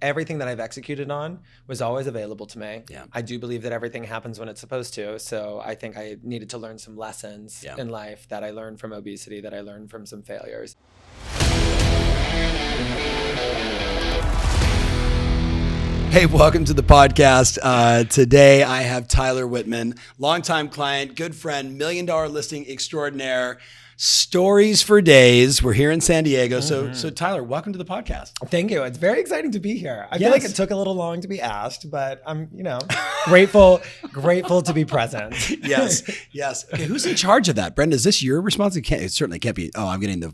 everything that I've executed on was always available to me. Yeah. I do believe that everything happens when it's supposed to. So I think I needed to learn some lessons in life that I learned from obesity, that I learned from some failures. Hey, welcome to the podcast. Today I have Tyler Whitman, longtime client, good friend, $1 million listing extraordinaire, stories for days. We're here in San Diego. So Tyler, welcome to the podcast. Thank you. It's very exciting to be here. I feel like it took a little long to be asked, but I'm, grateful to be present. Yes. Okay, who's in charge of that? Brenda, is this your responsibility? It certainly can't be. Oh, I'm getting the.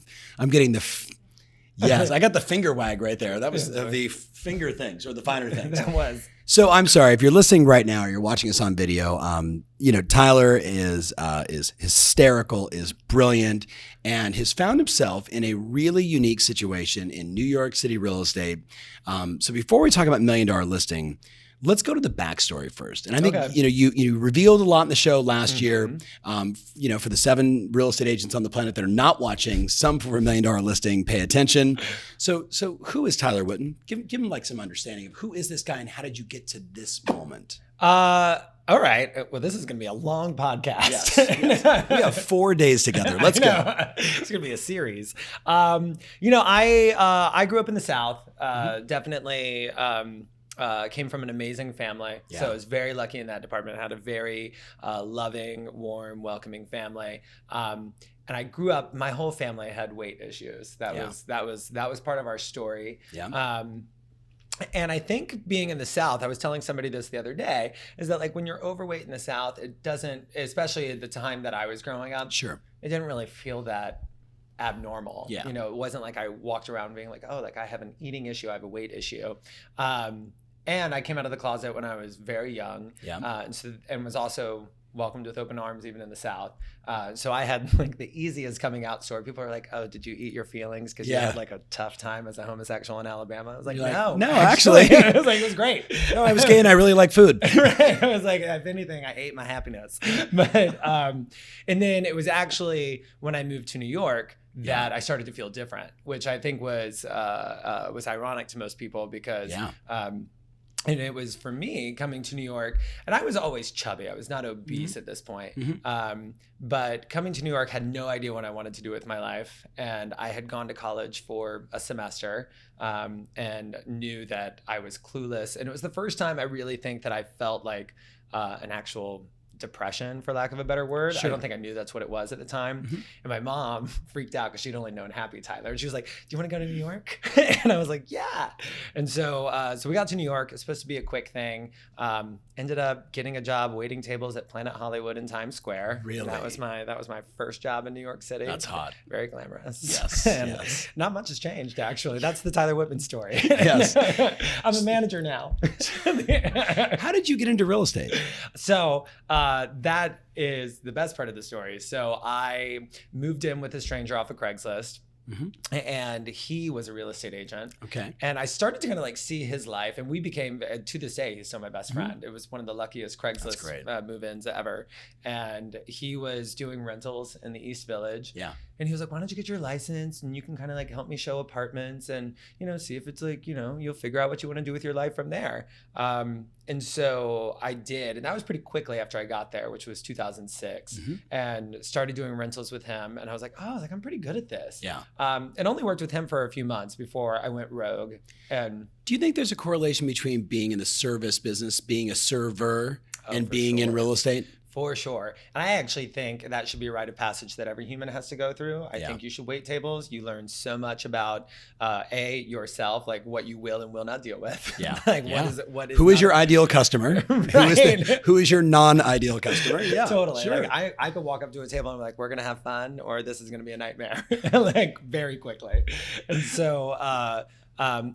Yes, I got the finger wag right there. That was the finger things or the finer things. That was. So I'm sorry if you're listening right now or you're watching us on video. Tyler is hysterical, is brilliant, and has found himself in a really unique situation in New York City real estate. So before we talk about $1 million listing, let's go to the backstory first. And I think, you revealed a lot in the show last year, for the 7 real estate agents on the planet that are not watching, some for $1 million listing, pay attention. So who is Tyler Whitman? Give him like some understanding of who is this guy and how did you get to this moment? All right. Well, this is going to be a long podcast. Yes. We have 4 days together. Let's go. It's going to be a series. I grew up in the South, definitely, came from an amazing family. Yeah. So I was very lucky in that department. I had a very loving, warm, welcoming family. And I grew up, my whole family had weight issues. That was part of our story. Yeah. And I think being in the South, I was telling somebody this the other day, is that like when you're overweight in the South, it doesn't, especially at the time that I was growing up, sure, it didn't really feel that abnormal. Yeah. It wasn't like I walked around being like, oh, like I have an eating issue, I have a weight issue. And I came out of the closet when I was very young, and was also welcomed with open arms even in the South. So I had like the easiest coming out story. People are like, oh, did you eat your feelings because you had like a tough time as a homosexual in Alabama? I was like, no, actually. I was like, it was great. No, I was gay and I really like food. Right. I was like, if anything, I ate my happiness. But and then it was actually when I moved to New York that I started to feel different, which I think was ironic to most people because and it was for me coming to New York, and I was always chubby. I was not obese at this point. But coming to New York, had no idea what I wanted to do with my life. And I had gone to college for a semester and knew that I was clueless. And it was the first time I really think that I felt like an actual depression, for lack of a better word. Sure. I don't think I knew that's what it was at the time. And my mom freaked out because she'd only known Happy Tyler. And she was like, do you want to go to New York? And I was like, yeah. And so we got to New York. It's supposed to be a quick thing. Ended up getting a job waiting tables at Planet Hollywood in Times Square. Really? And that was my first job in New York City. That's hot. Very glamorous. Yes. Yes. Not much has changed, actually. That's the Tyler Whitman story. Yes. I'm a manager now. How did you get into real estate? So that is the best part of the story. So I moved in with a stranger off of Craigslist. And he was a real estate agent. Okay. And I started to kind of like see his life, and we became, to this day, he's still my best friend. It was one of the luckiest Craigslist move-ins ever. And he was doing rentals in the East Village. Yeah. And he was like, why don't you get your license and you can kind of like help me show apartments and, see if it's like, you'll figure out what you want to do with your life from there. And so I did. And that was pretty quickly after I got there, which was 2006, and started doing rentals with him. And I was like, oh, I'm pretty good at this. Yeah. And only worked with him for a few months before I went rogue. And do you think there's a correlation between being in the service business, being a server, and being in real estate? For sure. And I actually think that should be a rite of passage that every human has to go through. I think you should wait tables. You learn so much about yourself, like what you will and will not deal with. Yeah. What is who is your ideal customer? Right. Who is your non-ideal customer? Yeah. Totally. Sure. Like I could walk up to a table and be like, we're gonna have fun, or this is gonna be a nightmare. Like very quickly. And so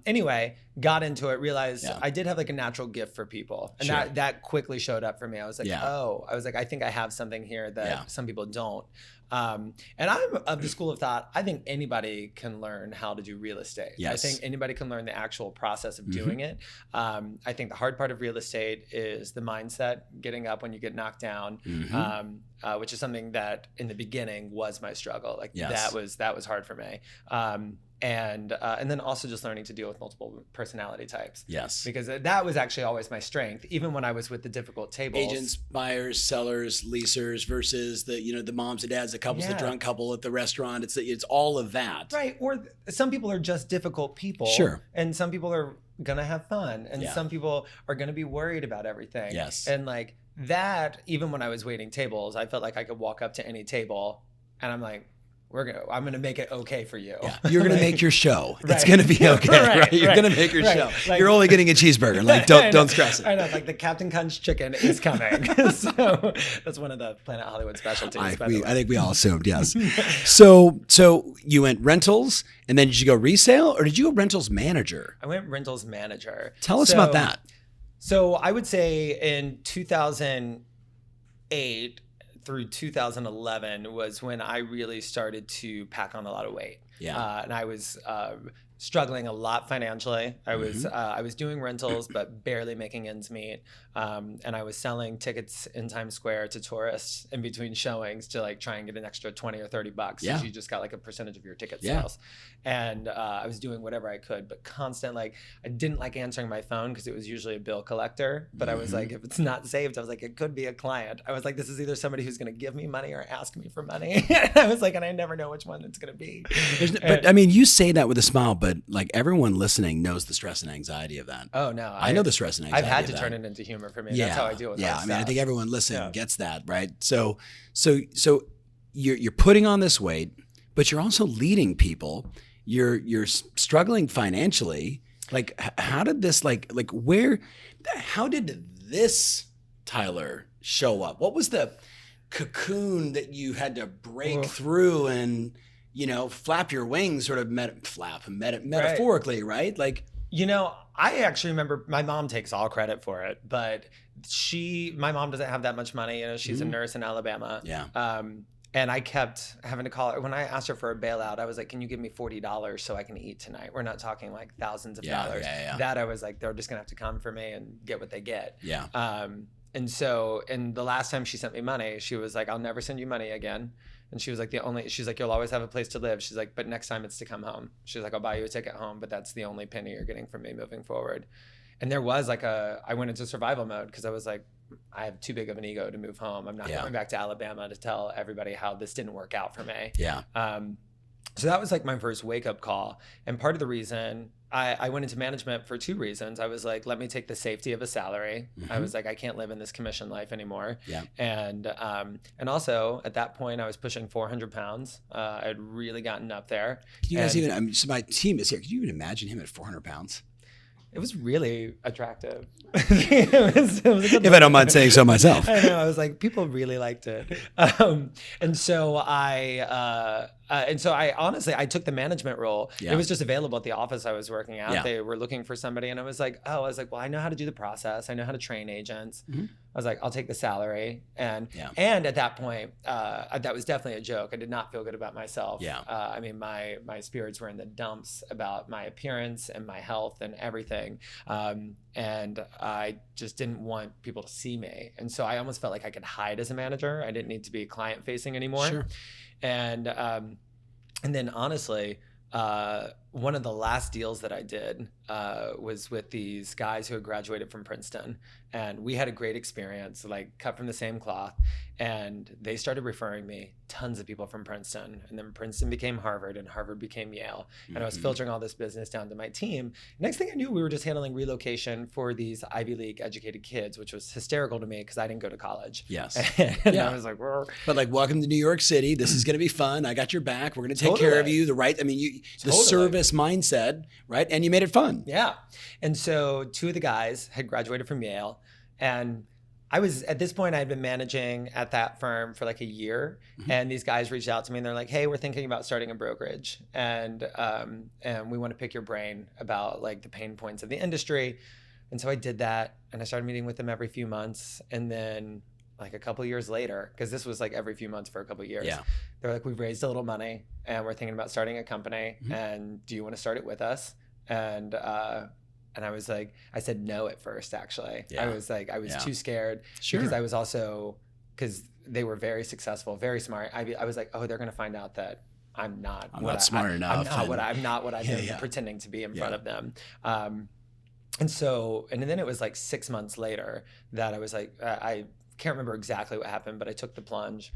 anyway, got into it, realized I did have like a natural gift for people. And that quickly showed up for me. I was like, I think I have something here that some people don't. And I'm of the school of thought, I think anybody can learn how to do real estate. Yes. I think anybody can learn the actual process of doing it. I think the hard part of real estate is the mindset, getting up when you get knocked down, which is something that in the beginning was my struggle. Like that was hard for me. and then also just learning to deal with multiple personality types. Yes. Because that was actually always my strength, even when I was with the difficult tables. Agents, buyers, sellers, leasers versus the moms and dads, the couples, the drunk couple at the restaurant. It's all of that. Right. Or some people are just difficult people. Sure. And some people are going to have fun. And some people are going to be worried about everything. Yes. And like that, even when I was waiting tables, I felt like I could walk up to any table and I'm like, I'm going to make it okay for you. Yeah. You're going to make your show. Right. It's going to be okay, right? You're going to make your show. Like, you're only getting a cheeseburger. Like, don't stress it. I know, like the Captain Crunch chicken is coming. So that's one of the Planet Hollywood specialties. I think we all assumed, yes. So you went rentals, and then did you go resale, or did you go rentals manager? I went rentals manager. Tell us about that. So I would say in 2008 through 2011 was when I really started to pack on a lot of weight. Yeah. And I was struggling a lot financially. I was doing rentals, but barely making ends meet. And I was selling tickets in Times Square to tourists in between showings to like try and get an extra 20 or 30 bucks. Yeah. You just got like a percentage of your ticket sales. And I was doing whatever I could, but I didn't like answering my phone because it was usually a bill collector. But I was like, if it's not saved, I was like, it could be a client. I was like, this is either somebody who's going to give me money or ask me for money. I was like, and I never know which one it's going to be. But I mean, you say that with a smile, but like everyone listening knows the stress and anxiety of that. Oh no, I know the stress and anxiety. I've had to turn it into humor for me. Yeah. That's how I deal with it. Yeah, I mean, I think everyone listening gets that, right? So you're putting on this weight, but you're also leading people. You're struggling financially. Like, how did this how did this Tyler show up? What was the cocoon that you had to break through and flap your wings, sort of metaphorically, right? Like, I actually remember my mom takes all credit for it, but my mom doesn't have that much money. She's a nurse in Alabama. Yeah. And I kept having to call her. When I asked her for a bailout, I was like, can you give me $40 so I can eat tonight? We're not talking like thousands of dollars. Yeah. That I was like, they're just going to have to come for me and get what they get. Yeah. And the last time she sent me money, she was like, I'll never send you money again. And she was like, she's like, you'll always have a place to live. She's like, but next time it's to come home. She's like, I'll buy you a ticket home, but that's the only penny you're getting from me moving forward. And there was I went into survival mode because I was like, I have too big of an ego to move home. I'm not going back to Alabama to tell everybody how this didn't work out for me. Yeah. So that was like my first wake up call. And part of the reason I went into management for two reasons. I was like, let me take the safety of a salary. I was like, I can't live in this commission life anymore. Yeah. And also at that point I was pushing 400 pounds. I'd really gotten up there. Can you guys even, so my team is here. Could you even imagine him at 400 pounds? It was really attractive. it was if I don't mind saying so myself. I know. I was like, people really liked it. And so I honestly, I took the management role. Yeah. It was just available at the office I was working at. Yeah. They were looking for somebody. And I was like, well, I know how to do the process. I know how to train agents. Mm-hmm. I was like, I'll take the salary. And at that point, that was definitely a joke. I did not feel good about myself. Yeah. I mean, my spirits were in the dumps about my appearance and my health and everything. And I just didn't want people to see me. And so I almost felt like I could hide as a manager. I didn't need to be client facing anymore. Sure. And then honestly, one of the last deals that I did was with these guys who had graduated from Princeton, and we had a great experience, like cut from the same cloth. And they started referring me tons of people from Princeton, and then Princeton became Harvard, and Harvard became Yale. And I was filtering all this business down to my team. Next thing I knew, we were just handling relocation for these Ivy League educated kids, which was hysterical to me because I didn't go to college. Yes. And I was like, whoa. But like, welcome to New York City. This is going to be fun. I got your back. We're going to take care of you. The service mindset, right? And you made it fun. Yeah. And so two of the guys had graduated from Yale, and I was, at this point, I had been managing at that firm for like a year, and these guys reached out to me and they're like, hey, we're thinking about starting a brokerage, and we want to pick your brain about like the pain points of the industry. And so I did that, and I started meeting with them every few months. And then like a couple of years later, because this was like every few months for a couple of years, they're like, we've raised a little money and we're thinking about starting a company, and do you want to start it with us? And I was like, I said no at first, actually. I was too scared because I was also, because they were very successful, very smart. I was like, oh, they're going to find out that I'm not smart enough. I'm not what I've been yeah. pretending to be in Yeah. front of them. And then it was like 6 months later that I was like, I can't remember exactly what happened, but I took the plunge.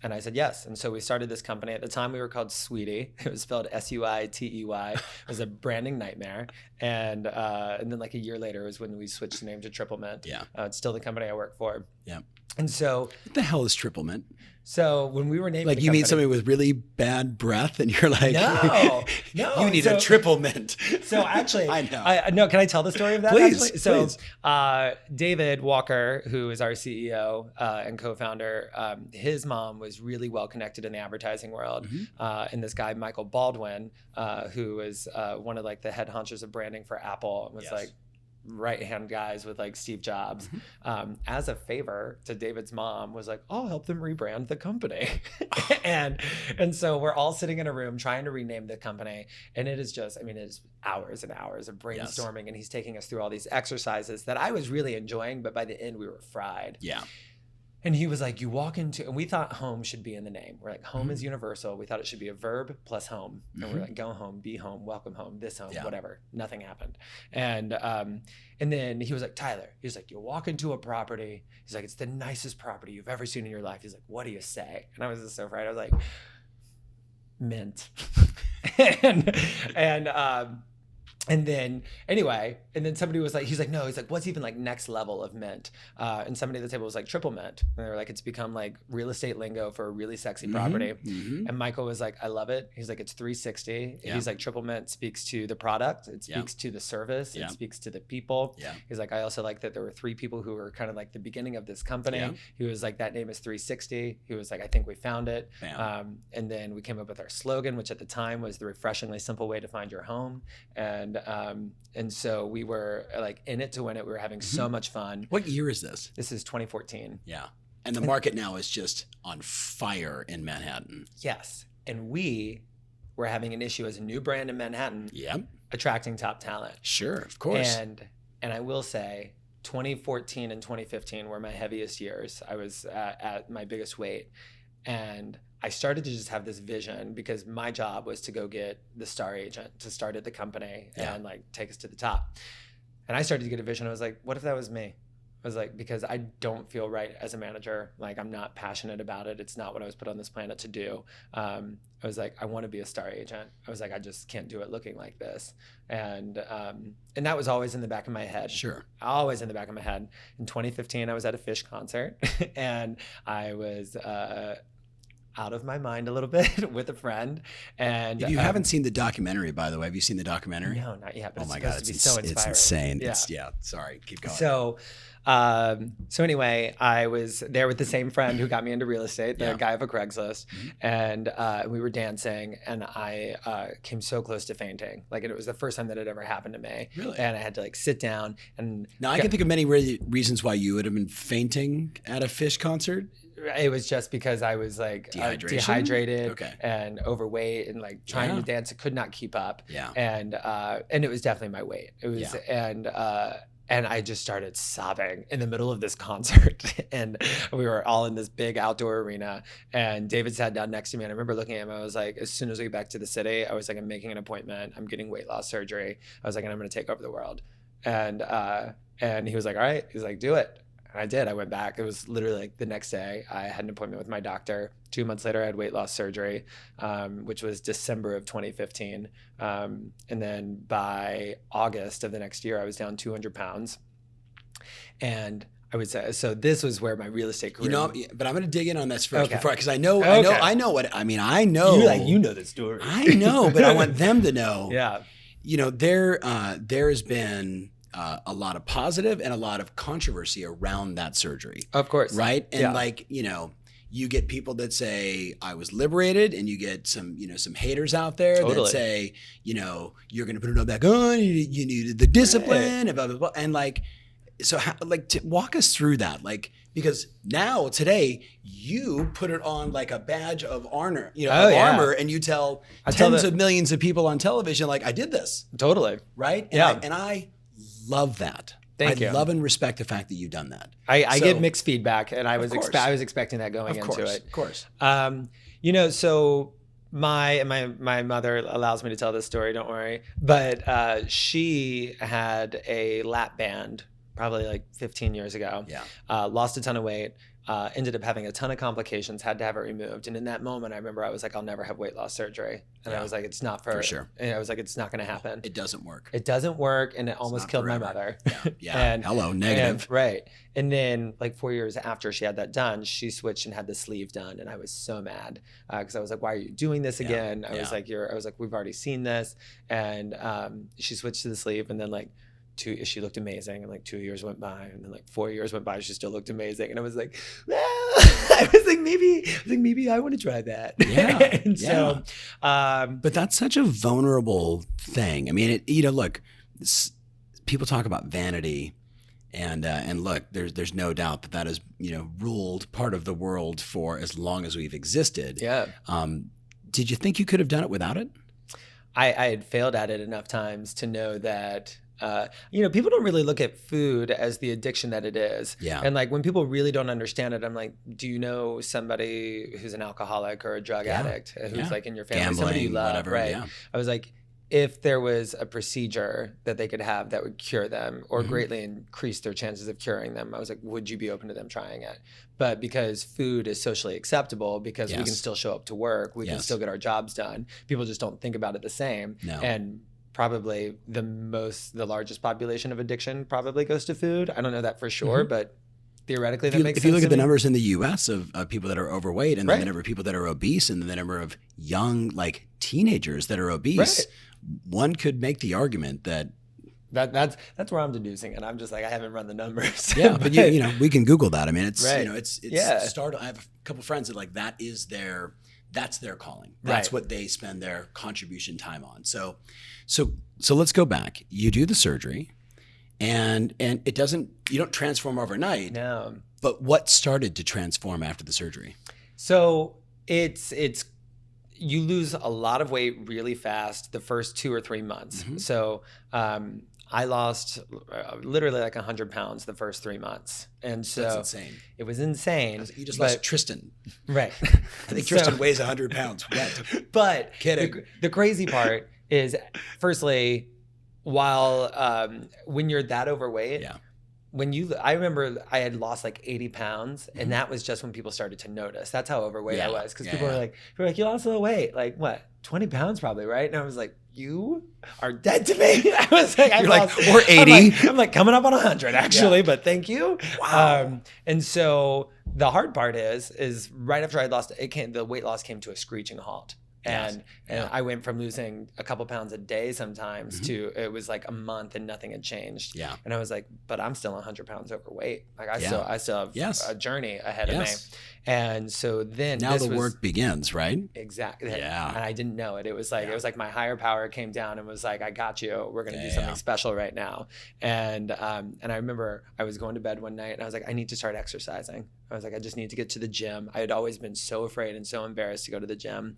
And I said yes. And so we started this company. At the time, we were called Sweetie. It was spelled Suitey. It was a branding nightmare. And then like a year later was when we switched the name to Triplemint. Yeah. It's still the company I work for. Yeah. And so, what the hell is Triplemint? So when we were naming like the you company, meet somebody with really bad breath and you're like, no, you need a Triplemint. So actually, I know. No, can I tell the story of that? Please, actually? So please. David Walker, who is our CEO and co-founder, his mom was really well connected in the advertising world. And this guy, Michael Baldwin, who was one of like the head honchos of branding for Apple, and was like right-hand guys with like Steve Jobs, as a favor to David's mom, was like, I'll help them rebrand the company. and so we're all sitting in a room trying to rename the company. And it is just, I mean, it's hours and hours of brainstorming. And he's taking us through all these exercises that I was really enjoying, but by the end we were fried. Yeah. And he was like, you walk into, and we thought home should be in the name. We're like, home is universal. We thought it should be a verb plus home. And we're like, go home, be home, welcome home, this home, whatever. Nothing happened. And then he was like, Tyler, he was like, you walk into a property. He's like, it's the nicest property you've ever seen in your life. He's like, what do you say? And I was just so fried. I was like, mint. And then anyway, and then somebody was like, he's like, no, he's like, what's even like next level of mint? And somebody at the table was like, Triplemint. And they were like, it's become like real estate lingo for a really sexy property. And Michael was like, I love it. He's like, it's 360. He's like, Triplemint speaks to the product. It speaks to the service. It speaks to the people. He's like, I also like that there were 3 people who were kind of like the beginning of this company. He was like, that name is 360. He was like, I think we found it. And then we came up with our slogan, which at the time was the refreshingly simple way to find your home. And so we were like in it to win it. We were having so much fun. What year is this? This is 2014. Yeah. And the market now is just on fire in Manhattan. Yes. And we were having an issue as a new brand in Manhattan. Attracting top talent. Sure, of course. And I will say 2014 and 2015 were my heaviest years. I was at my biggest weight. And I started to just have this vision because my job was to go get the star agent to start at the company and like take us to the top. And I started to get a vision. I was like, what if that was me? I was like, because I don't feel right as a manager. Like I'm not passionate about it. It's not what I was put on this planet to do. I was like, I want to be a star agent. I was like, I just can't do it looking like this. And that was always in the back of my head. Sure. Always in the back of my head. In 2015, I was at a Fish concert and I was out of my mind a little bit with a friend. And if you haven't seen the documentary, by the way, have you seen the documentary? No, not yet. But oh my God, it's so inspiring. It's insane. Yeah. Sorry, keep going. So anyway, I was there with the same friend who got me into real estate, the guy of a Craigslist, and we were dancing, and I came so close to fainting. Like, it was the first time that had ever happened to me. Really? And I had to like sit down and. Now I can think of many reasons why you would have been fainting at a Fish concert. It was just because I was like dehydrated and overweight and like trying to dance. I could not keep up. And it was definitely my weight. It was and I just started sobbing in the middle of this concert. And we were all in this big outdoor arena. And David sat down next to me. And I remember looking at him. I was like, as soon as we get back to the city, I was like, I'm making an appointment. I'm getting weight loss surgery. I was like, and I'm going to take over the world. And he was like, all right. He's like, do it. And I did. I went back. It was literally like the next day. I had an appointment with my doctor. 2 months later, I had weight loss surgery, which was December of 2015. And then by August of the next year, I was down 200 pounds. And I would say, so this was where my real estate career. But I'm going to dig in on this first because I know what I mean. I know. You know the story. I know, but I want them to know. Yeah. There has been a lot of positive and a lot of controversy around that surgery. Of course. Right. And you get people that say I was liberated, and you get some haters out there that say, you're going to put it all back on. You needed the discipline and blah, blah, blah. And walk us through that. Because now today you put it on like a badge of honor, armor, and you tell tens of millions of people on television, like, I did this. Totally. Right. And I love that. Thank you. I love and respect the fact that you've done that. I get mixed feedback, and I was expecting that going into it. Of course. So my mother allows me to tell this story, don't worry. But she had a lap band probably like 15 years ago. Yeah. Lost a ton of weight. Ended up having a ton of complications, had to have it removed. And in that moment, I remember I was like, I'll never have weight loss surgery. And I was like, it's not for sure. And I was like, it's not going to happen. It doesn't work. It doesn't work. And it almost killed my mother. Yeah. And hello, negative. right. And then like 4 years after she had that done, she switched and had the sleeve done. And I was so mad because I was like, why are you doing this again? I was like, we've already seen this. And she switched to the sleeve, and then like she looked amazing, and like 2 years went by, and then like 4 years went by, she still looked amazing, and I was like, well, I was like, maybe I want to try that. Yeah. And so, but that's such a vulnerable thing. I mean, look, people talk about vanity, and look, there's no doubt that has ruled part of the world for as long as we've existed. Yeah. Did you think you could have done it without it? I had failed at it enough times to know that. People don't really look at food as the addiction that it is. Yeah. And like when people really don't understand it, I'm like, do you know somebody who's an alcoholic or a drug addict who's like in your family, gambling, somebody you love, whatever, right? Yeah. I was like, if there was a procedure that they could have that would cure them or greatly increase their chances of curing them, I was like, would you be open to them trying it? But because food is socially acceptable, because we can still show up to work, we can still get our jobs done, people just don't think about it the same. No. And probably the largest population of addiction probably goes to food. I don't know that for sure, but theoretically that makes sense. If you look at the numbers in the US of people that are overweight, and then the number of people that are obese, and the number of young like teenagers that are obese, one could make the argument that that's where I'm deducing it. I'm just like, I haven't run the numbers. Yeah, but we can Google that. I mean, it's I have a couple friends that like that's their calling. That's what they spend their contribution time on. So let's go back. You do the surgery, and you don't transform overnight. No. But what started to transform after the surgery? So it's you lose a lot of weight really fast the first 2 or 3 months. So I lost literally like 100 pounds the first 3 months. And so that's insane. It was insane. You just lost Tristan. Right. I think Tristan weighs 100 pounds wet. But kidding. The crazy part is, firstly, while when you're that overweight, I remember I had lost like 80 pounds, and that was just when people started to notice. That's how overweight I was, because people were like, you lost a little weight, like what, 20 pounds probably, right? And I was like, you are dead to me. I was like, or 80. I'm like coming up on 100 actually, but thank you. Wow. And so the hard part is right after I lost it, the weight loss came to a screeching halt. And I went from losing a couple pounds a day sometimes to it was like a month and nothing had changed. Yeah. And I was like, but I'm still 100 pounds overweight. Like I still have a journey ahead of me. And so then now the work begins, right? Exactly. Yeah. And I didn't know it. It was like my higher power came down and was like, I got you. We're gonna do something special right now. And I remember I was going to bed one night and I was like, I need to start exercising. I was like, I just need to get to the gym. I had always been so afraid and so embarrassed to go to the gym.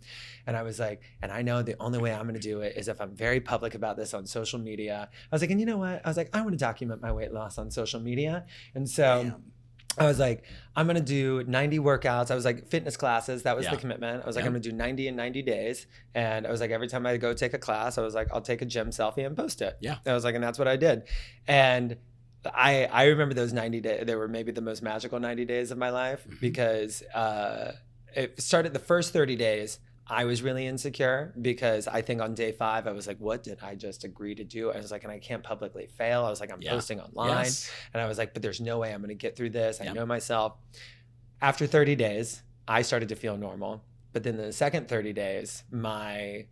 And I was like, and I know the only way I'm going to do it is if I'm very public about this on social media. I was like, and you know what? I was like, I want to document my weight loss on social media. And so I was like, I'm going to do 90 workouts. I was like, fitness classes. That was the commitment. I was like, I'm going to do 90 in 90 days. And I was like, every time I go take a class, I was like, I'll take a gym selfie and post it. Yeah. I was like, and that's what I did. And I remember those 90 days. They were maybe the most magical 90 days of my life because it started the first 30 days. I was really insecure because I think on day 5, I was like, what did I just agree to do? I was like, and I can't publicly fail. I was like, I'm posting online. And I was like, but there's no way I'm going to get through this. I know myself. After 30 days, I started to feel normal. But then the second 30 days, my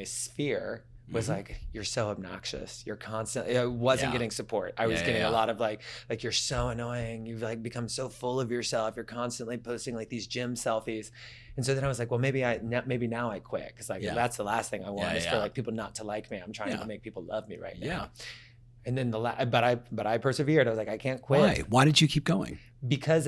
sphere was like, you're so obnoxious. You're constantly, I wasn't getting support. I was getting a lot of like, you're so annoying. You've like become so full of yourself. You're constantly posting like these gym selfies. And so then I was like, well, maybe now I quit. Cause like, that's the last thing I want is for like people not to like me. I'm trying to make people love me right now. And then but I persevered. I was like, I can't quit. Why did you keep going? Because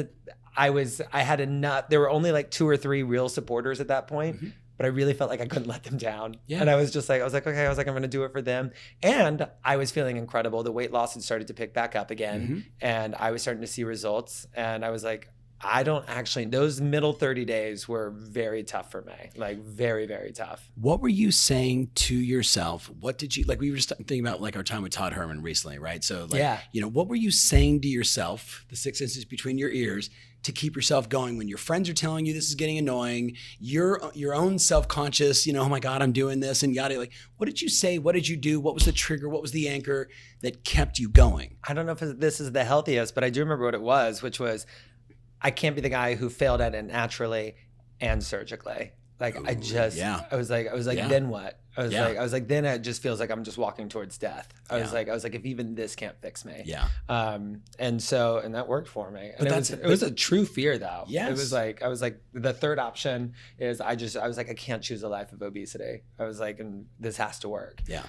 I had enough, there were only like 2 or 3 real supporters at that point. But I really felt like I couldn't let them down. And I was like, okay, I'm going to do it for them. And I was feeling incredible. The weight loss had started to pick back up again. And I was starting to see results. And I was like, I don't actually, those middle 30 days were very tough for me, like very, very tough. What were you saying to yourself? What did you, like we were just thinking about like our time with Todd Herman recently, right? So like, you know, what were you saying to yourself, the 6 inches between your ears, to keep yourself going when your friends are telling you this is getting annoying, your own self-conscious, you know, oh my God, I'm doing this and yada, like, what did you say? What did you do? What was the trigger? What was the anchor that kept you going? I don't know if this is the healthiest, but I do remember what it was, which was, I can't be the guy who failed at it naturally and surgically. Like I was like, then what? I was like, then it just feels like I'm just walking towards death. I was like, if even this can't fix me. Yeah. And that worked for me. And it was a true fear though. Yes. It was like, I was like, the third option is I was like, I can't choose a life of obesity. I was like, and this has to work. Yeah.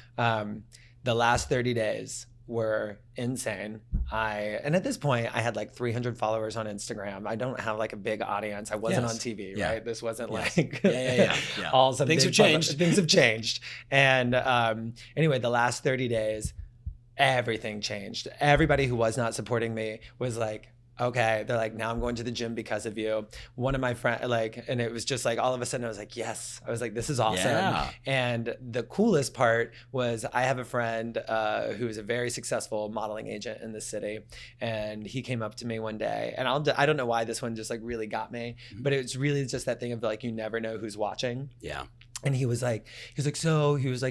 The last 30 days were insane. And at this point I had like 300 followers on Instagram. I don't have like a big audience. I wasn't on TV, right? This wasn't like all some things have changed. Things have changed. And anyway, the last 30 days, everything changed. Everybody who was not supporting me was like, okay, they're like, now I'm going to the gym because of you. One of my friends, like, and it was just like, all of a sudden I was like, yes. I was like, this is awesome. Yeah. And the coolest part was I have a friend who is a very successful modeling agent in the city. And he came up to me one day, and I don't know why this one just like really got me, but it's really just that thing of like, you never know who's watching. Yeah. And he was like,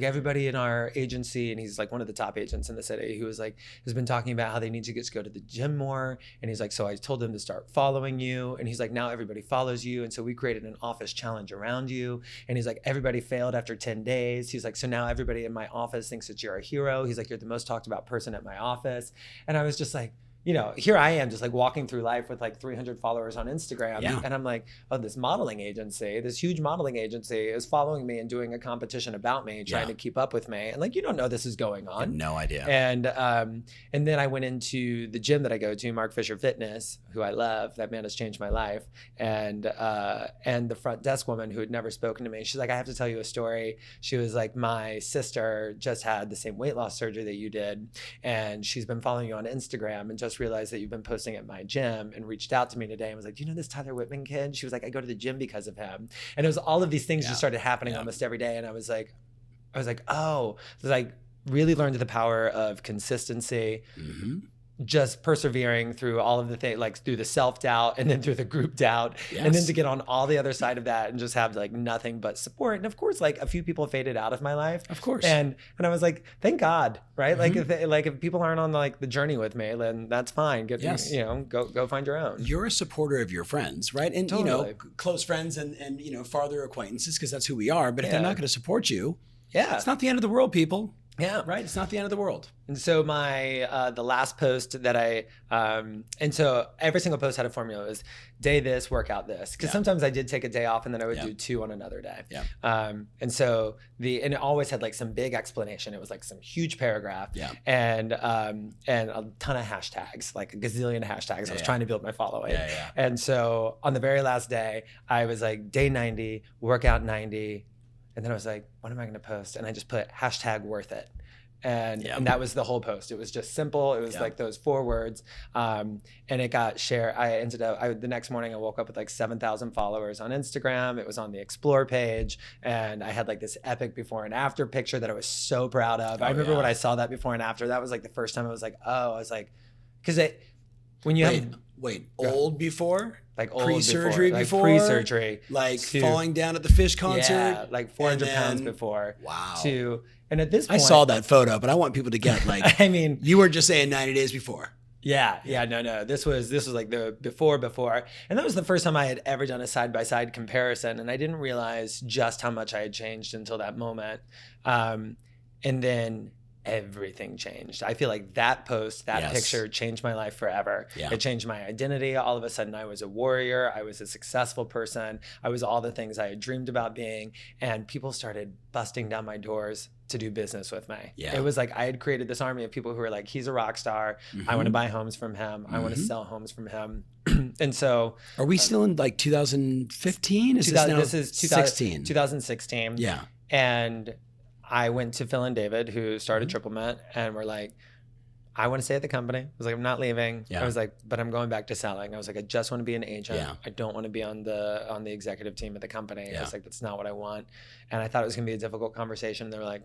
everybody in our agency, and he's like one of the top agents in the city, who was like, has been talking about how they need to go to the gym more. And he's like, so I told them to start following you. And he's like, now everybody follows you. And so we created an office challenge around you. And he's like, everybody failed after 10 days. He's like, so now everybody in my office thinks that you're a hero. He's like, you're the most talked about person at my office. And I was just like, you know, here I am just like walking through life with like 300 followers on Instagram. Yeah. And I'm like, oh, this huge modeling agency is following me and doing a competition about me, trying to keep up with me. And like, you don't know this is going on. I had no idea. And then I went into the gym that I go to, Mark Fisher Fitness, who I love. That man has changed my life. And the front desk woman who had never spoken to me, she's like, I have to tell you a story. She was like, my sister just had the same weight loss surgery that you did. And she's been following you on Instagram and just realized that you've been posting at my gym, and reached out to me today and was like, do you know this Tyler Whitman kid? She was like, I go to the gym because of him. And it was all of these things just started happening almost every day. And I was like, oh, like really learned the power of consistency, just persevering through all of the things, like through the self-doubt and then through the group doubt, and then to get on all the other side of that and just have like nothing but support. And of course, like a few people faded out of my life, of course, and I was like, thank God, right? Like if people aren't on like the journey with me, then that's fine. Go find your own. You're a supporter of your friends, right? And you know, close friends and you know, farther acquaintances, because that's who we are. But if they're not going to support you, it's not the end of the world, people. Yeah. Right. It's not the end of the world. And so the last post that and so every single post had a formula. It was day this, workout this. Because sometimes I did take a day off and then I would do 2 on another day. Yeah. And so and it always had like some big explanation. It was like some huge paragraph. Yeah. And a ton of hashtags, like a gazillion hashtags. I was trying to build my following. Yeah. And so on the very last day, I was like, day 90, workout 90. And then I was like, what am I going to post? And I just put hashtag worth it. And that was the whole post. It was just simple. It was like those 4 words. And it got shared. The next morning I woke up with like 7,000 followers on Instagram. It was on the Explore page. And I had like this epic before and after picture that I was so proud of. I remember when I saw that before and after, that was like the first time I was like, because when you old before? Like old pre-surgery before? Like pre-surgery. Like falling down at the Fish concert? Yeah, like 400 pounds before. Wow. And at this point, I saw that photo, but I want people to get like, I mean, you were just saying 90 days before. Yeah, no. This was like the before. And that was the first time I had ever done a side-by-side comparison. And I didn't realize just how much I had changed until that moment. And then everything changed. I feel like that post, that picture changed my life forever. Yeah. It changed my identity. All of a sudden I was a warrior. I was a successful person. I was all the things I had dreamed about being. And people started busting down my doors to do business with me. Yeah. It was like I had created this army of people who were like, he's a rock star. I want to buy homes from him. I want to sell homes from him. And so are we still in like 2015? This is 2016. Yeah. And I went to Phil and David, who started Triplemint, and we're like, I want to stay at the company. I was like, I'm not leaving. Yeah. I was like, but I'm going back to selling. I was like, I just want to be an agent. Yeah. I don't want to be on the executive team at the company. Yeah. I was like, that's not what I want. And I thought it was going to be a difficult conversation. They were like,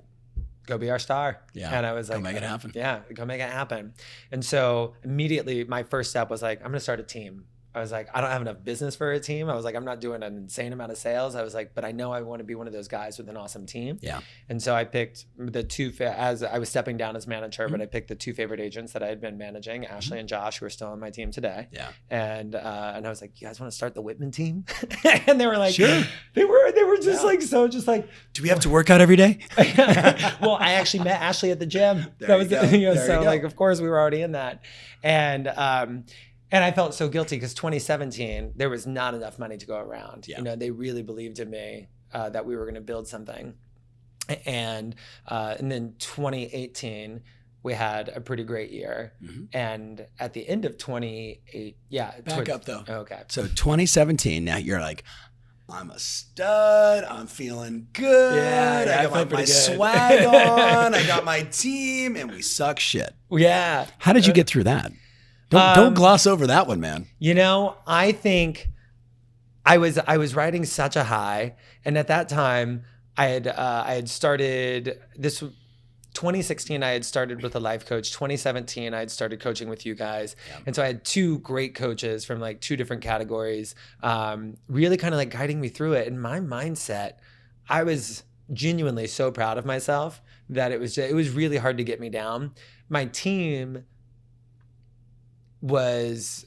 go be our star. Yeah. And I was like, Go make it happen. Yeah, go make it happen. And so immediately my first step was like, I'm going to start a team. I was like, I don't have enough business for a team. I was like, I'm not doing an insane amount of sales. I was like, but I know I want to be one of those guys with an awesome team. Yeah. And so I picked the two, as I was stepping down as manager, but I picked the two favorite agents that I had been managing, Ashley and Josh, who are still on my team today. Yeah. And I was like, you guys want to start the Whitman team? And they were like, sure. They were just like, so just like, do we have to work out every day? Well, I actually met Ashley at the gym. There you go. So like, of course we were already in that. And I felt so guilty because 2017, there was not enough money to go around. Yeah. You know, they really believed in me that we were going to build something. And then 2018, we had a pretty great year. And at the end of 28, Back up though. Okay. So 2017, now you're like, I'm a stud. I'm feeling good. Yeah, I got my swag on. I got my team, and we suck shit. Yeah. How did you get through that? Don't gloss over that one, man. You know, I think I was riding such a high, and at that time, I had started this. 2016, I had started with a life coach. 2017, I had started coaching with you guys. Yeah. And so I had two great coaches from like two different categories, really kind of like guiding me through it. And my mindset, I was genuinely so proud of myself that it was really hard to get me down. My team was,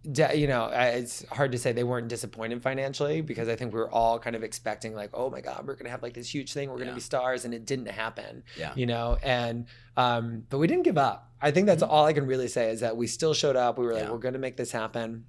you know, it's hard to say they weren't disappointed financially because I think we were all kind of expecting like, oh my God, we're going to have like this huge thing. We're going to be stars. And it didn't happen, you know, and, but we didn't give up. I think that's all I can really say is that we still showed up. We were like, we're going to make this happen.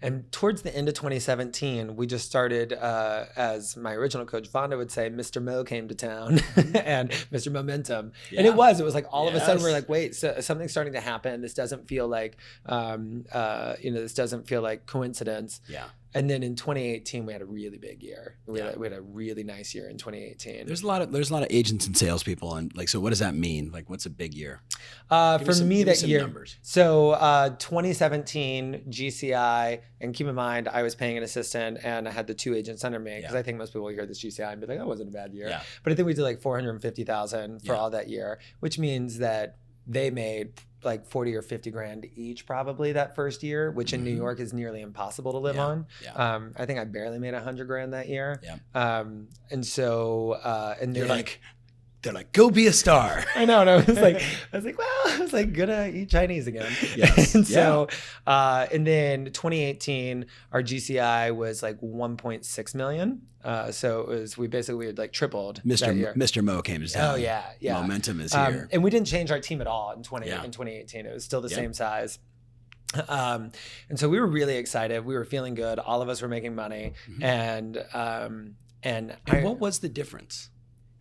And towards the end of 2017, we just started, as my original coach, Vonda would say, Mr. Mo came to town and Mr. Momentum. Yeah. And it was like all of a sudden we're like, wait, so something's starting to happen. This doesn't feel like, this doesn't feel like coincidence. Yeah. And then in 2018, we had a really big year. We had a really nice year in 2018. There's a lot of agents and salespeople, and like, so what does that mean? Like, what's a big year? For me, that year. Numbers. So 2017 GCI, and keep in mind, I was paying an assistant, and I had the two agents under me because I think most people hear this GCI and be like, that wasn't a bad year. Yeah. But I think we did like 450,000 for all that year, which means that they made like 40 or 50 grand each probably that first year, which in New York is nearly impossible to live on. Yeah. I think I barely made 100 grand that year. Yeah. And so, and they're like, go be a star. I know. And I was like, gonna eat Chinese again. Yes. And so, and then 2018, our GCI was like 1.6 million. So it was, we had like tripled that year. Mr. Mo came to town. Oh yeah. Yeah. Momentum is here. And we didn't change our team at all in 2018. It was still the same size. And so we were really excited. We were feeling good. All of us were making money. And what was the difference?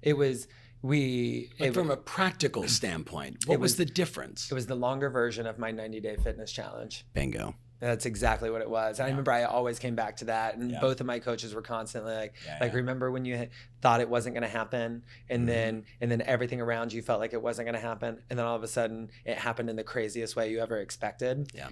It was, from a practical standpoint, what was the difference? It was the longer version of my 90-day fitness challenge. Bingo. That's exactly what it was. I remember I always came back to that, and both of my coaches were constantly like, remember when you thought it wasn't going to happen, and then everything around you felt like it wasn't going to happen, and then all of a sudden it happened in the craziest way you ever expected. Yeah.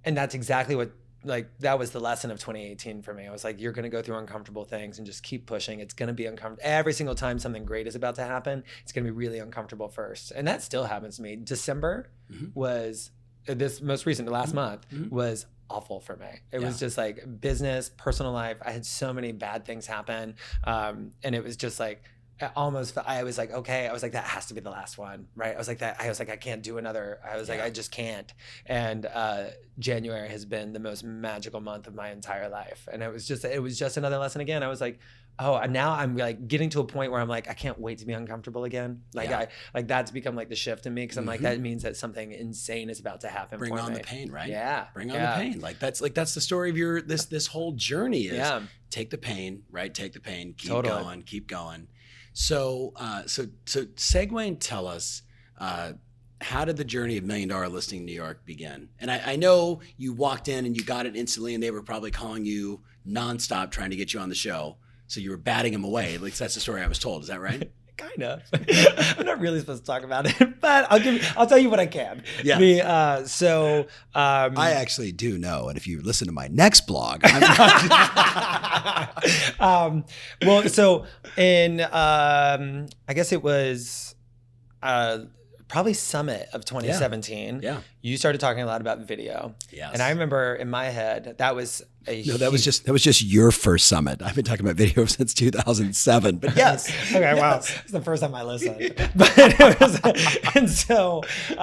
And that's exactly what, like, that was the lesson of 2018 for me. I was like, you're going to go through uncomfortable things and just keep pushing. It's going to be uncomfortable. Every single time something great is about to happen, it's going to be really uncomfortable first. And that still happens to me. December was, this most recent, last month, was awful for me. It was just like business, personal life. I had so many bad things happen. And it was just like, I was like, okay. I was like, that has to be the last one, right? I was like, I can't do another. I was like, I just can't. And January has been the most magical month of my entire life. And it was just another lesson again. I was like, oh, and now I'm like getting to a point where I'm like, I can't wait to be uncomfortable again. Like that's become like the shift in me, because I'm like, that means that something insane is about to happen. Bring on the pain, right? Yeah. Bring on the pain. Like that's the story of your this whole journey is take the pain, right? Take the pain, keep going. So segue and tell us, how did the journey of $1 Million Listing New York begin? And I know you walked in and you got it instantly, and they were probably calling you nonstop trying to get you on the show. So you were batting them away. At least that's the story I was told. Is that right? kind of. I'm not really supposed to talk about it, but I'll tell you what I can. Yeah. I actually do know, and if you listen to my next blog, I'm not. Well, so in I guess it was probably Summit of 2017. Yeah. You started talking a lot about video. Yes. And I remember in my head that was that was just your first Summit. I've been talking about video since 2007. But yes. Okay. Wow. It's the first time I listened. But it was, and so and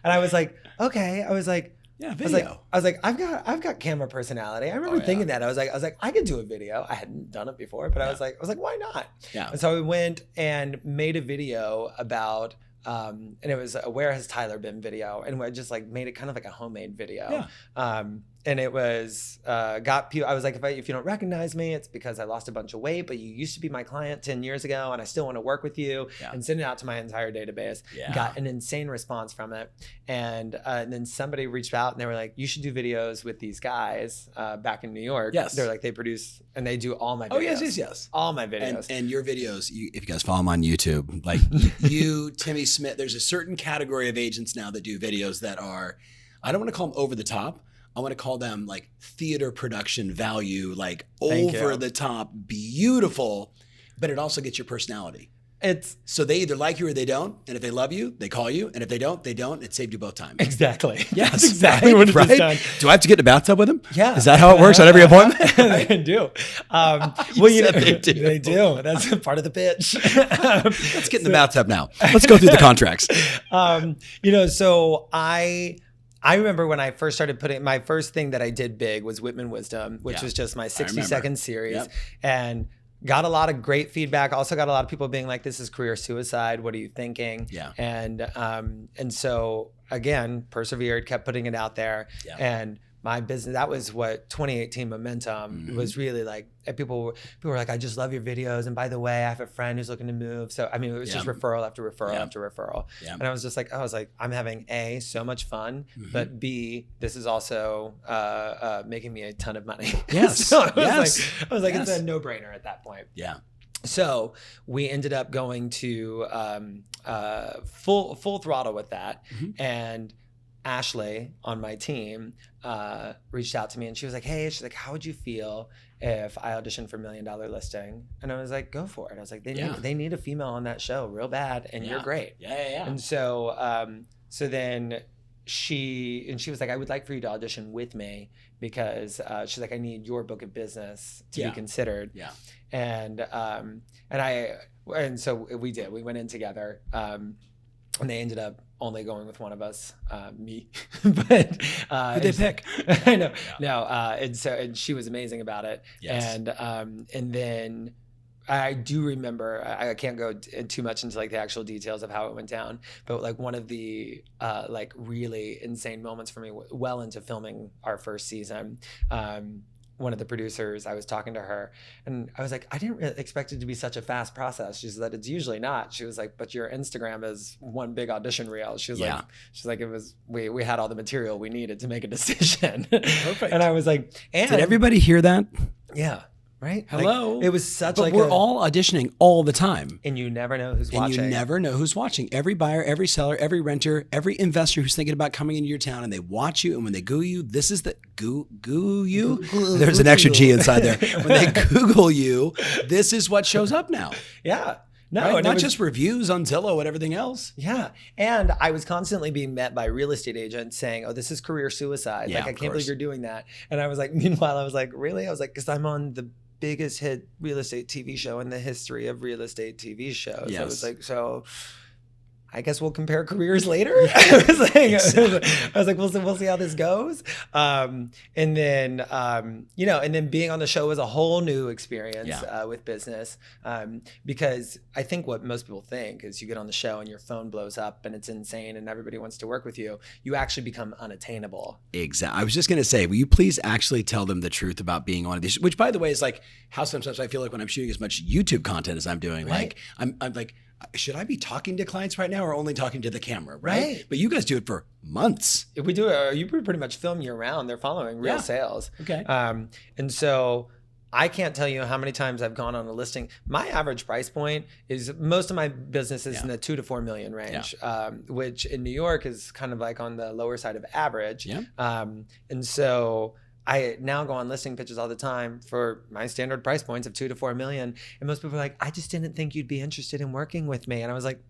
I was like, okay. I was like, yeah, video. I was like, I've got camera personality. I remember thinking that. I was like, I could do a video. I hadn't done it before, but I was like, why not? Yeah. And so I went and made a video about, and it was a Where Has Tyler Been video, and I just like made it kind of like a homemade video. Yeah. And it was got people. I was like, if you don't recognize me, it's because I lost a bunch of weight, but you used to be my client 10 years ago, and I still want to work with you. Yeah. And send it out to my entire database. Yeah. Got an insane response from it, and then somebody reached out and they were like, you should do videos with these guys back in New York. Yes. They're like, they produce and they do all my videos. Oh yes. All my videos. And your videos, if you guys follow them on YouTube, like you, Timmy Smith, there's a certain category of agents now that do videos that are, I don't want to call them over the top. I want to call them like theater production value, like over the top, beautiful, but it also gets your personality. So they either like you or they don't. And if they love you, they call you. And if they don't, they don't. It saved you both times. Exactly. Yes, That's exactly what it's done. Do I have to get in a bathtub with them? Yeah. Is that how it works on every appointment? They do. Well, they do. They do. That's part of the pitch. Let's get in the bathtub now. Let's go through the contracts. So I remember when I first started my first thing that I did big was Whitman Wisdom, which was just my 60-second series. And got a lot of great feedback. Also got a lot of people being like, this is career suicide. What are you thinking? Yeah. And so again, persevered, kept putting it out there. Yeah. And my business, that was what 2018 momentum was really like. People were like, I just love your videos. And by the way, I have a friend who's looking to move. So, I mean, it was just referral after referral after referral. Yeah. And I was like, I'm having A, so much fun, but B, this is also making me a ton of money. Yes. So I was like, it's a no-brainer at that point. Yeah. So we ended up going to full throttle with that. And Ashley on my team reached out to me and she was like, hey, how would you feel if I auditioned for $1 Million Listing? And I was like, go for it. I was like, they need a female on that show real bad, and you're great. Yeah. And so then she was like, I would like for you to audition with me because she's like, I need your book of business to be considered. Yeah. And so we did. We went in together. And they ended up only going with one of us, me. But who'd they pick? I know. No. And she was amazing about it. Yes. And then I do remember, I can't go too much into like the actual details of how it went down, but like one of the like really insane moments for me, well into filming our first season, one of the producers, I was talking to her and I was like, I didn't really expect it to be such a fast process. She said, it's usually not. She was like, but your Instagram is one big audition reel. She was like, it was, we had all the material we needed to make a decision. Perfect. And I was like, and did everybody hear that? Yeah. Right? Hello. Like, it was such but we're all auditioning all the time. And you never know who's watching. And you never know who's watching. Every buyer, every seller, every renter, every investor who's thinking about coming into your town, and they watch you, and when they Google you, this is the Google you? There's an extra G inside there. When they Google you, this is what shows up now. Yeah. No, right? Not just reviews on Zillow and everything else. Yeah. And I was constantly being met by real estate agents saying, oh, this is career suicide. Yeah, like, I can't believe you're doing that. And I was like, meanwhile, I was like, really? I was like, because I'm on the biggest hit real estate TV show in the history of real estate TV shows. Yes. I was like, so I guess we'll compare careers later. I was like, we'll see how this goes. And then, and then being on the show was a whole new experience with business. Because I think what most people think is you get on the show and your phone blows up and it's insane and everybody wants to work with you. You actually become unattainable. Exactly. I was just going to say, will you please actually tell them the truth about being on these, which by the way is like how sometimes I feel like when I'm shooting as much YouTube content as I'm doing, right. Like I'm like, should I be talking to clients right now or only talking to the camera, right? But you guys do it for months. If we do it, you pretty much film year round. They're following real sales. Okay. And so I can't tell you how many times I've gone on a listing. My average price point is, most of my business is in the 2 to 4 million range, which in New York is kind of like on the lower side of average. Yeah. And so I now go on listing pitches all the time for my standard price points of 2 to 4 million. And most people are like, I just didn't think you'd be interested in working with me. And I was like,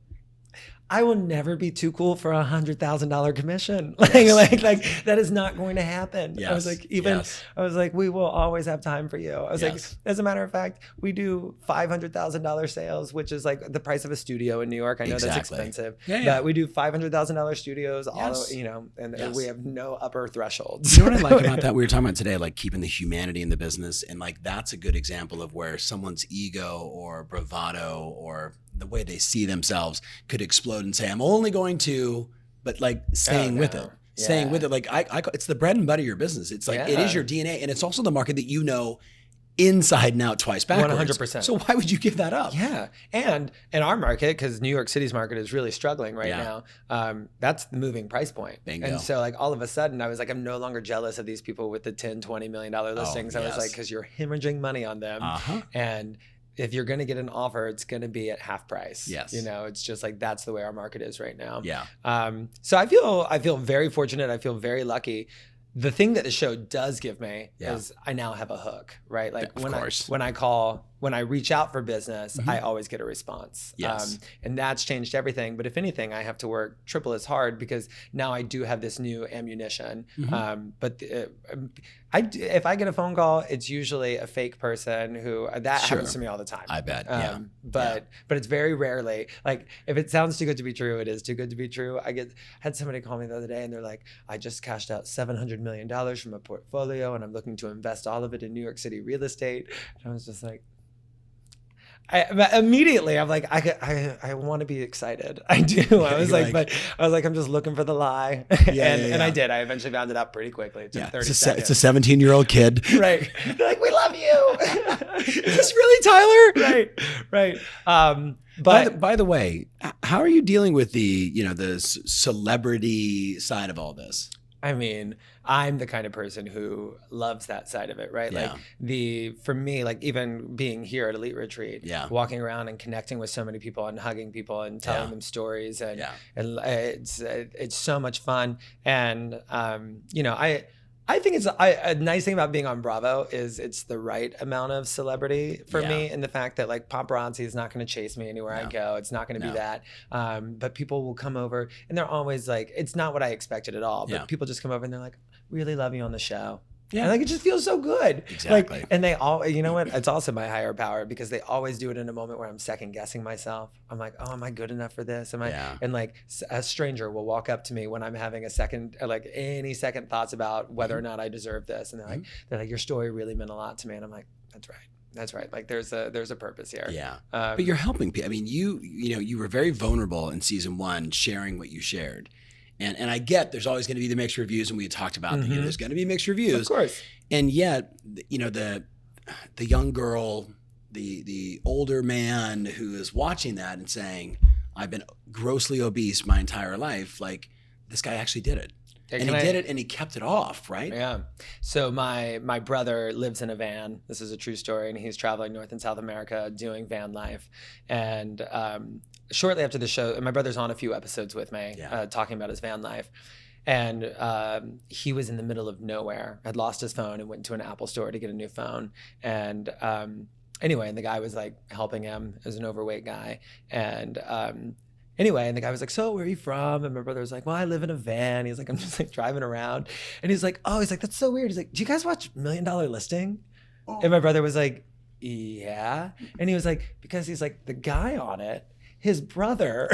I will never be too cool for $100,000 commission. Like that is not going to happen. Yes. I was like, I was like, we will always have time for you. I was like, as a matter of fact, we do $500,000 sales, which is like the price of a studio in New York. I know that's expensive, but we do $500,000 studios, and we have no upper thresholds. You know what I like about that? We were talking about today, like keeping the humanity in the business. And like, that's a good example of where someone's ego or bravado or the way they see themselves could explode and say, I'm only going to, but like staying with it. Staying with it. Like it's the bread and butter of your business. It's like, it is your DNA. And it's also the market that you know inside and out twice backwards. 100%. So why would you give that up? Yeah. And in our market, because New York City's market is really struggling right now, that's the moving price point. Bingo. And so like all of a sudden I was like, I'm no longer jealous of these people with the $10, $20 million listings. I was like, because you're hemorrhaging money on them. And if you're going to get an offer, it's going to be at half price. Yes. You know, it's just like, that's the way our market is right now. Yeah. So I feel very fortunate. I feel very lucky. The thing that the show does give me is I now have a hook, right? Like when I reach out for business, I always get a response. Yes. And that's changed everything. But if anything, I have to work triple as hard because now I do have this new ammunition. If I get a phone call, it's usually a fake person who happens to me all the time. I bet. But it's very rarely, like if it sounds too good to be true, it is too good to be true. Had somebody call me the other day and they're like, I just cashed out $700 million from a portfolio and I'm looking to invest all of it in New York City real estate. And I was just like, immediately I'm like, I want to be excited. I do. I was like, I'm just looking for the lie. And I did. I eventually found it out pretty quickly. It took 30 seconds. It's a 17-year-old kid. Right. They're like, we love you. Is this really Tyler? Right. But by the way, how are you dealing with the celebrity side of all this? I mean, I'm the kind of person who loves that side of it, right? Yeah. Like for me, like even being here at Elite Retreat, walking around and connecting with so many people and hugging people and telling them stories and it's so much fun. And, I think it's a nice thing about being on Bravo is it's the right amount of celebrity for me, and the fact that like paparazzi is not going to chase me anywhere I go. It's not going to be that. But people will come over and they're always like, it's not what I expected at all. But people just come over and they're like, really love you on the show. Yeah. And like, it just feels so good. Exactly. Like, and they all, you know what? It's also my higher power because they always do it in a moment where I'm second guessing myself. I'm like, oh, am I good enough for this? Am I? And like a stranger will walk up to me when I'm having any second thoughts about whether or not I deserve this. And they're like, your story really meant a lot to me. And I'm like, that's right. Like there's a purpose here. Yeah. But you're helping people. I mean, you were very vulnerable in season 1, sharing what you shared. And I get there's always going to be the mixed reviews, and we had talked about that. There's going to be mixed reviews, of course. And yet, the young girl, the older man who is watching that and saying, "I've been grossly obese my entire life." Like this guy actually did it, and he did it, and he kept it off, right? Yeah. So my brother lives in a van. This is a true story, and he's traveling North and South America doing van life, and shortly after the show, and my brother's on a few episodes with me, talking about his van life. And he was in the middle of nowhere, had lost his phone and went to an Apple store to get a new phone. And anyway, and the guy was like helping him as an overweight guy. And anyway, and the guy was like, so where are you from? And my brother was like, well, I live in a van. He's like, I'm just like driving around. And he's like, that's so weird. He's like, do you guys watch $1 Million Listing? Oh. And my brother was like, yeah. And he was like, because he's like, the guy on it, his brother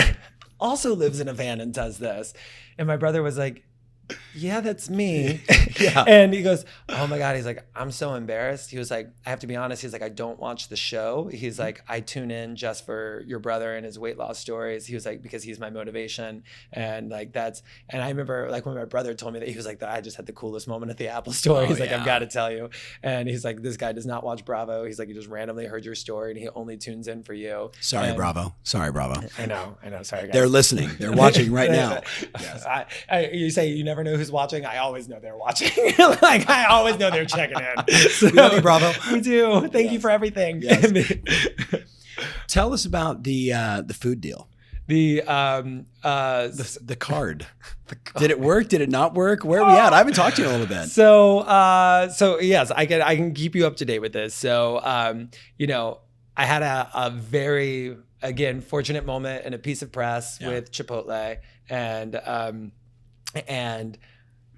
also lives in a van and does this. And my brother was like, yeah, that's me. And he goes, oh my God. He's like, I'm so embarrassed. He was like, I have to be honest. He's like, I don't watch the show. He's like, I tune in just for your brother and his weight loss stories. He was like, because he's my motivation. And like, and I remember like when my brother told me that, he was like, I just had the coolest moment at the Apple store. He's like, I've got to tell you. And he's like, this guy does not watch Bravo. He's like, he just randomly heard your story and he only tunes in for you. Sorry, Bravo. I know. Sorry, guys. They're listening. They're watching right now. Yes. You say you never know who's watching, I always know they're watching. Like I always know they're checking in. So, We love you, Bravo. We do. Thank you for everything. Yes. Tell us about the food deal. The card. Did it work? Did it not work? Where are we at? I haven't talked to you in a little bit. So yes, I can keep you up to date with this. So I had a very, again, fortunate moment in a piece of press with Chipotle, and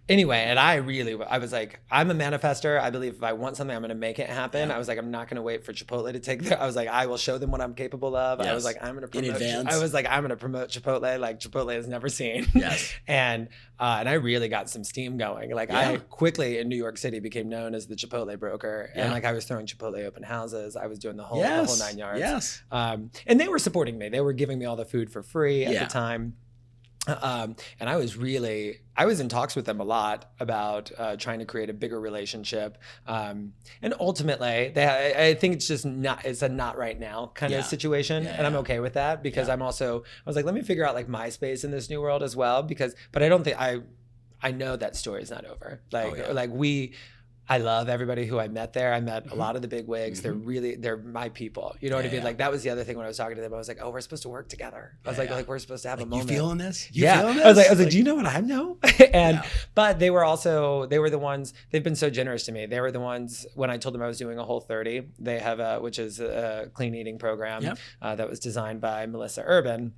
anyway, and I was like, I'm a manifester. I believe if I want something, I'm going to make it happen. I was like, I'm not going to wait for Chipotle to take I was like, I will show them what I'm capable of. Yes. I was like, I'm going to promote. In advance. I was like, I'm going to promote Chipotle like Chipotle has never seen. Yes. And I really got some steam going. Like I quickly in New York City became known as the Chipotle broker. And like I was throwing Chipotle open houses. I was doing the whole 9 yards. Yes. And they were supporting me. They were giving me all the food for free at the time. And I was in talks with them a lot about trying to create a bigger relationship. And ultimately, I think it's just it's a not right now kind of situation. And I'm okay with that because I was like, let me figure out like my space in this new world as well. But I don't think I know that story is not over. I love everybody who I met there. I met a lot of the big wigs. They're my people. You know what I mean? Like that was the other thing when I was talking to them. I was like, oh, we're supposed to work together. I was like we're supposed to have a moment. You feeling this? Feeling this? I was like, do you know what I know? But they were the ones, they've been so generous to me. They were the ones when I told them I was doing a Whole30, they have which is a clean eating program that was designed by Melissa Urban.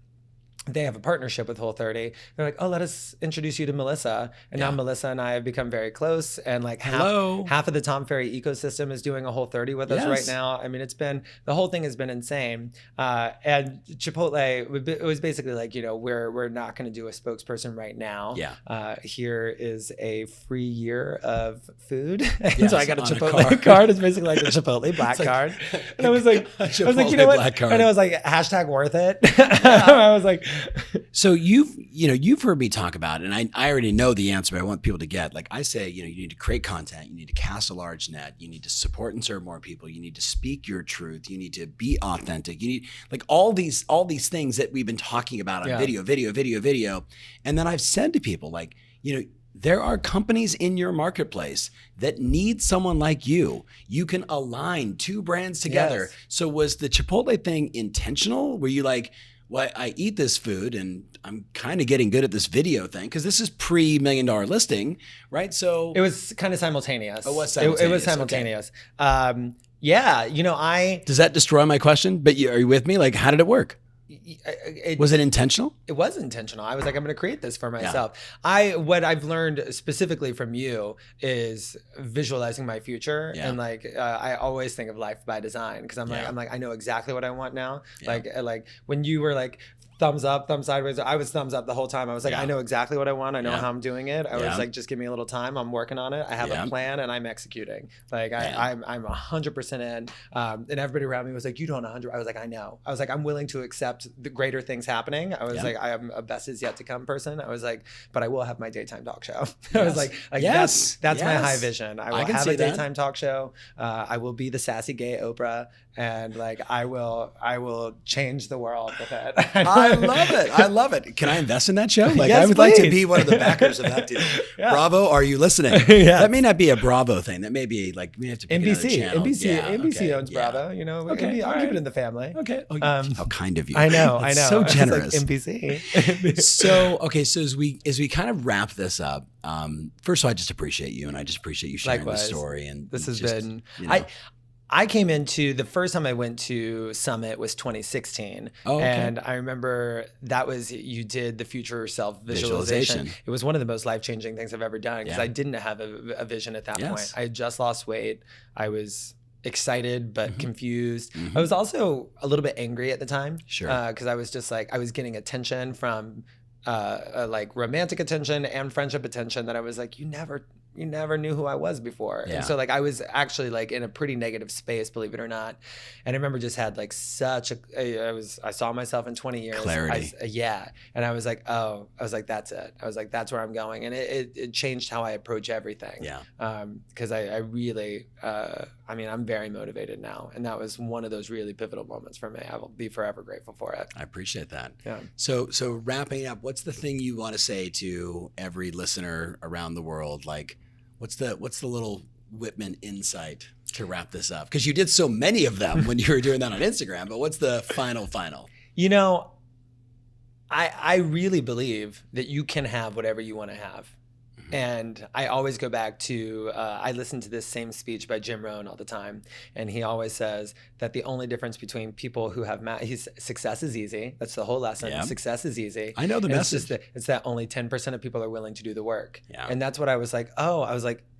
They have a partnership with Whole30. They're like, oh, let us introduce you to Melissa. And now Melissa and I have become very close. And like half of the Tom Ferry ecosystem is doing a Whole30 with us right now. I mean, the whole thing has been insane. And Chipotle, it was basically like, we're not going to do a spokesperson right now. Here is a free year of food. And so I got a Chipotle card. It's basically like the Chipotle black card. And I was like, you know what? And I was like, hashtag worth it. I was like, so you've heard me talk about it, and I already know the answer, but I want people to get, like I say, you need to create content, you need to cast a large net, you need to support and serve more people, you need to speak your truth, you need to be authentic, you need like all these things that we've been talking about on video. And then I've said to people like, there are companies in your marketplace that need someone like you. You can align two brands together. So was the Chipotle thing intentional? Were you like, well, I eat this food and I'm kind of getting good at this video thing because this is pre-$1 million listing, right? So it was kind of simultaneous. It was simultaneous. It was simultaneous. Okay. Does that destroy my question? But are you with me? Like, how did it work? Was it intentional? It was intentional. I was like, I'm going to create this for myself. What I've learned specifically from you is visualizing my future. And like, I always think of life by design because I'm like, I know exactly what I want now. Like when you were like, thumbs up, thumbs sideways. I was thumbs up the whole time. I was like, I know exactly what I want. I know how I'm doing it. I was like, just give me a little time. I'm working on it. I have a plan and I'm executing. Like I'm 100% in. And everybody around me was like, you don't 100. I was like, I know. I was like, I'm willing to accept the greater things happening. I was like, I am a best is yet to come person. I was like, but I will have my daytime talk show. I was like that's my high vision. I will have a daytime talk show. I will be the sassy gay Oprah. And like I will change the world with it. I love it. Can I invest in that show? Like I would like to be one of the backers of that deal. Bravo, are you listening? That may not be a Bravo thing. That may be like we have to pick NBC. another channel. NBC owns Bravo. I'll keep it in the family. Okay. How kind of you. I know. So generous. Like NBC. So as we kind of wrap this up, first of all, I just appreciate you, and I just appreciate you sharing the story. And this has been. I came into the first time I went to Summit was 2016. And I remember you did the future self visualization. It was one of the most life-changing things I've ever done because I didn't have a vision at that point. I had just lost weight. I was excited but confused. I was also a little bit angry at the time. Sure. Because I was just like, I was getting attention from like romantic attention and friendship attention that I was like, you never never knew who I was before. Yeah. And so like I was actually like in a pretty negative space, believe it or not. And I remember just had like such I saw myself in 20 years. Clarity. And I was like, that's it. I was like, that's where I'm going. And it changed how I approach everything. Yeah. Because I really, I'm very motivated now. And that was one of those really pivotal moments for me. I will be forever grateful for it. I appreciate that. Yeah. So wrapping up, what's the thing you want to say to every listener around the world? Like, what's the little Whitman insight to wrap this up? Because you did so many of them when you were doing that on Instagram, but what's the final? You know, I really believe that you can have whatever you want to have. And I always go back to, I listen to this same speech by Jim Rohn all the time. And he always says that the only difference between people who have, success is easy. That's the whole lesson. Yeah. Success is easy. I know the message. It's that only 10% of people are willing to do the work. Yeah. And that's what I was like,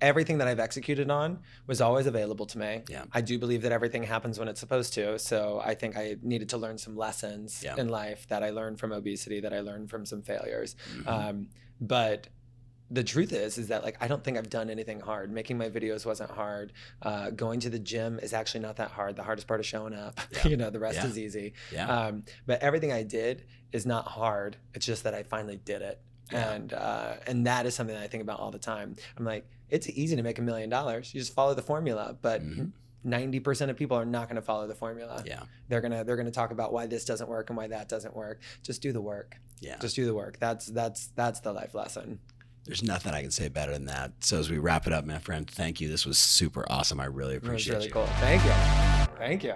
everything that I've executed on was always available to me. Yeah. I do believe that everything happens when it's supposed to. So I think I needed to learn some lessons in life that I learned from obesity, that I learned from some failures. But the truth is that like I don't think I've done anything hard. Making my videos wasn't hard. Going to the gym is actually not that hard. The hardest part is showing up. Yeah. The rest is easy. Yeah. But everything I did is not hard. It's just that I finally did it. Yeah. And that is something that I think about all the time. I'm like, it's easy to make $1 million. You just follow the formula. But 90% of people are not going to follow the formula. Yeah. They're gonna talk about why this doesn't work and why that doesn't work. Just do the work. Yeah. Just do the work. That's the life lesson. There's nothing I can say better than that. So as we wrap it up, my friend, thank you. This was super awesome. I really appreciate it. It was really cool. Thank you. Thank you.